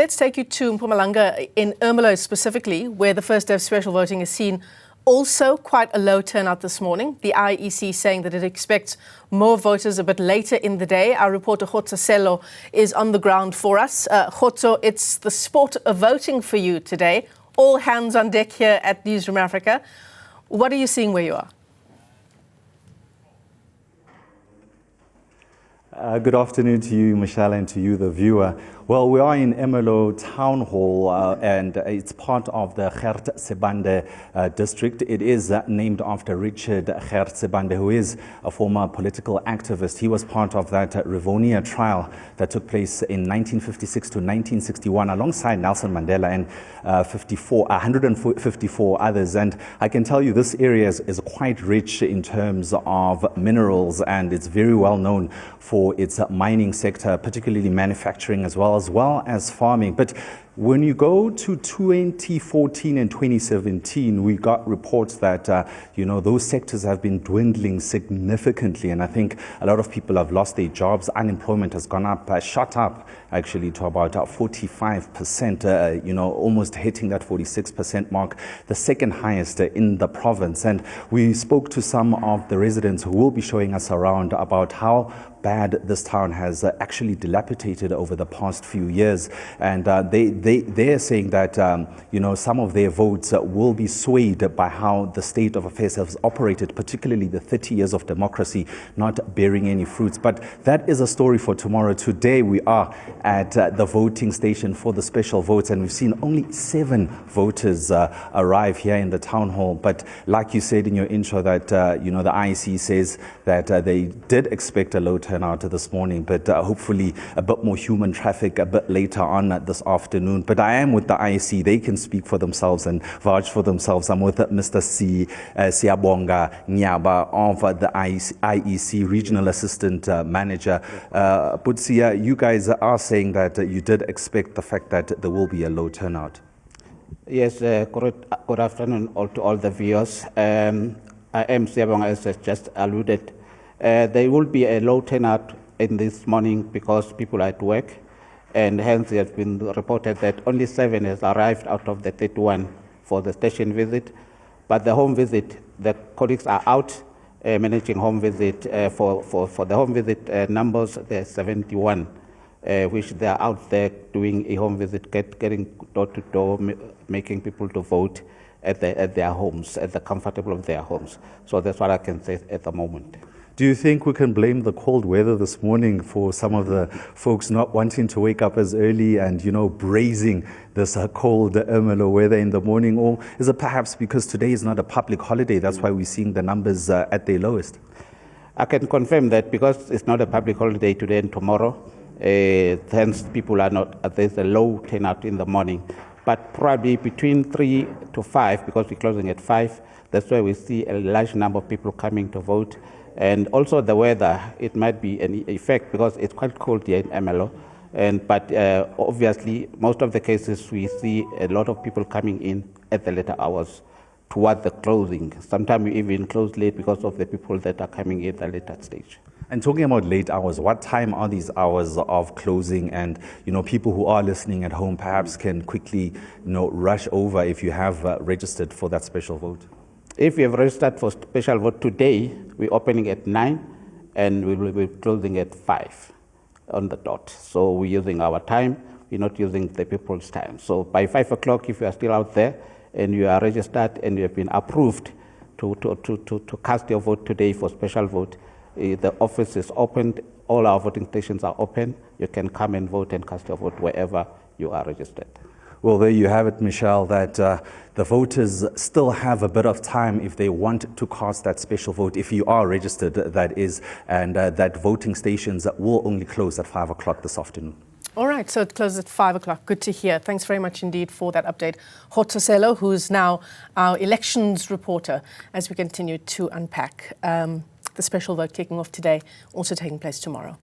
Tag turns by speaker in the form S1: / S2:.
S1: let's take you to Mpumalanga in Ermelo specifically, where the first day of special voting is seen. Also quite a low turnout this morning. The IEC saying that it expects more voters a bit later in the day. Our reporter Khotso Sello is on the ground for us. Khotso, it's the sport of voting for you today. All hands on deck here at Newzroom Afrika. What are you seeing where you are?
S2: Good afternoon to you, Michelle, and to you, the viewer. Well, we are in Ermelo Town Hall, and it's part of the Khotso district. It is named after Richard Khotso, who is a former political activist. He was part of that Rivonia trial that took place in 1956 to 1961, alongside Nelson Mandela and 154 others. And I can tell you this area is quite rich in terms of minerals, and it's very well known for its mining sector, particularly manufacturing as well as farming. But when you go to 2014 and 2017, we got reports that, those sectors have been dwindling significantly. And I think a lot of people have lost their jobs. Unemployment has gone up, shot up actually to about 45%, almost hitting that 46% mark, the second highest in the province. And we spoke to some of the residents who will be showing us around about how bad this town has actually dilapidated over the past few years. And they're saying that, some of their votes will be swayed by how the state of affairs has operated, particularly the 30 years of democracy not bearing any fruits. But that is a story for tomorrow. Today we are at the voting station for the special votes, and we've seen only 7 voters arrive here in the town hall. But like you said in your intro that, the IEC says that they did expect a low turnout this morning, but hopefully a bit more human traffic a bit later on this afternoon. But I am with the IEC. They can speak for themselves and vouch for themselves. I'm with Mr. Siabonga Nyaba of the IEC Regional Assistant Manager. Putsia, you guys are saying that you did expect the fact that there will be a low turnout.
S3: Yes, good afternoon to all the viewers. I am Siabonga, as I just alluded. There will be a low turnout in this morning because people are at work, and hence it has been reported that only 7 has arrived out of the 31 for the station visit. But the home visit, the colleagues are out managing home visit. For the home visit numbers, there's 71, which they are out there doing a home visit, getting door to door, making people to vote at their homes, at the comfortable of their homes. So that's what I can say at the moment.
S2: Do you think we can blame the cold weather this morning for some of the folks not wanting to wake up as early and, brazing this cold Ermelo weather in the morning? Or is it perhaps because today is not a public holiday, that's why we're seeing the numbers at their lowest?
S3: I can confirm that because it's not a public holiday today and tomorrow, hence people are not, there's a low turnout in the morning. But probably between 3 to 5, because we're closing at 5, that's why we see a large number of people coming to vote. And also the weather, it might be an effect because it's quite cold here in Ermelo. But obviously, most of the cases we see a lot of people coming in at the later hours toward the closing. Sometimes we even close late because of the people that are coming in at the later stage.
S2: And talking about late hours, what time are these hours of closing? And, people who are listening at home perhaps can quickly, rush over if you have registered for that special vote.
S3: If you have registered for special vote today, we're opening at 9 and we will be closing at 5 on the dot. So we're using our time, we're not using the people's time. So by 5 o'clock, if you are still out there and you are registered and you have been approved to cast your vote today for special vote, the office is opened, all our voting stations are open. You can come and vote and cast your vote wherever you are registered.
S2: Well, there you have it, Michelle, that the voters still have a bit of time if they want to cast that special vote, if you are registered, that is, and that voting stations will only close at 5 o'clock this afternoon.
S1: All right, so it closes at 5 o'clock. Good to hear. Thanks very much indeed for that update. Khotso Sello, who's now our elections reporter, as we continue to unpack the special vote kicking off today, also taking place tomorrow.